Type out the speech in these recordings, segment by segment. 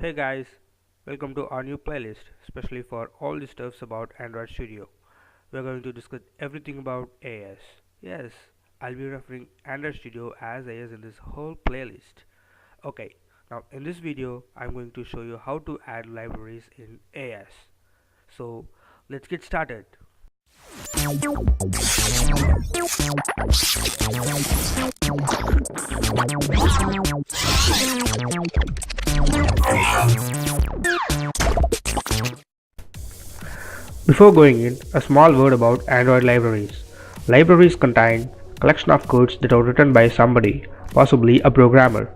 Hey guys, welcome to our new playlist, especially for all the stuffs about Android Studio. We're going to discuss everything about AS. Yes, I'll be referring Android Studio as AS in this whole playlist. Okay, now in this video, I'm going to show you how to add libraries in AS. So let's get started. Before going in, a small word about Android libraries. Libraries contain a collection of codes that are written by somebody, possibly a programmer.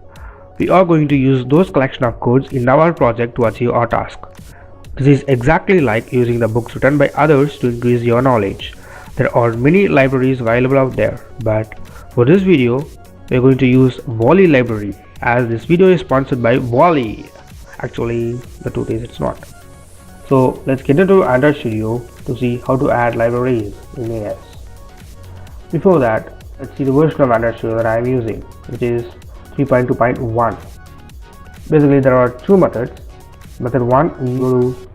We are going to use those collection of codes in our project to achieve our task. This is exactly like using the books written by others to increase your knowledge. There are many libraries available out there, but for this video, we are going to use Wally library, as this video is sponsored by Wally. Actually, the truth is it's not. So let's get into Android Studio to see how to add libraries in AS. Before that, let's see the version of Android Studio that I am using, which is 3.2.1. Basically, there are two methods. Method 1 is go to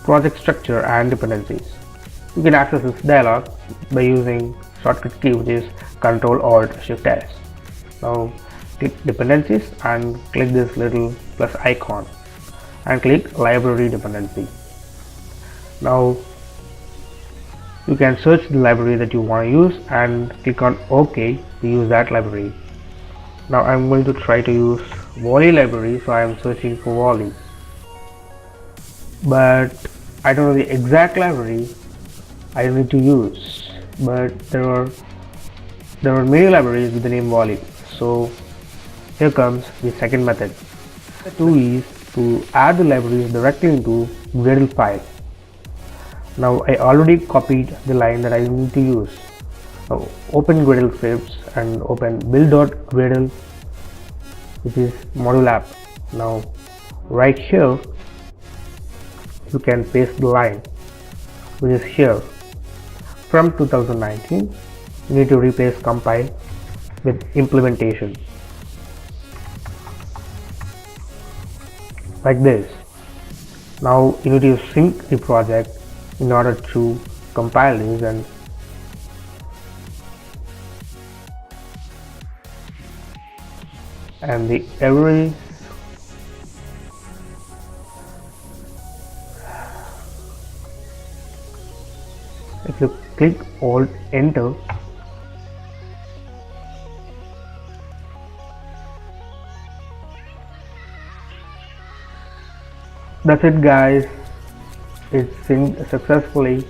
project structure and dependencies. You can access this dialog by using shortcut key, which is Ctrl Alt Shift S. Now click dependencies and click this little plus icon and click library dependency. Now you can search the library that you want to use and click on OK to use that library. Now I'm going to try to use Wally library, so I am searching for Wally, but I don't know the exact library I need to use, but there are many libraries with the name Wally. So here comes the second method. Method 2 is to add the libraries directly into Gradle file. Now I already copied the line that I need to use. Now open Gradle scripts and open build.gradle, which is module app. Now right here you can paste the line, which is here. From 2019, you need to replace compile with implementation, like this. Now you need to sync the project in order to compile this, and the error is if you click Alt Enter, that's it guys, it's synced successfully.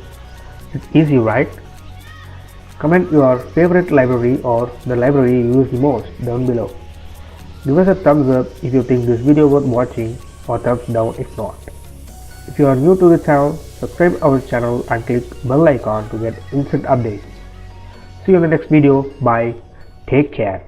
It's easy, right? Comment your favorite library or the library you use the most down below. Give us a thumbs up if you think this video worth watching, or thumbs down if not. If you are new to the channel, subscribe our channel and click bell icon to get instant updates. See you in the next video. Bye. Take care.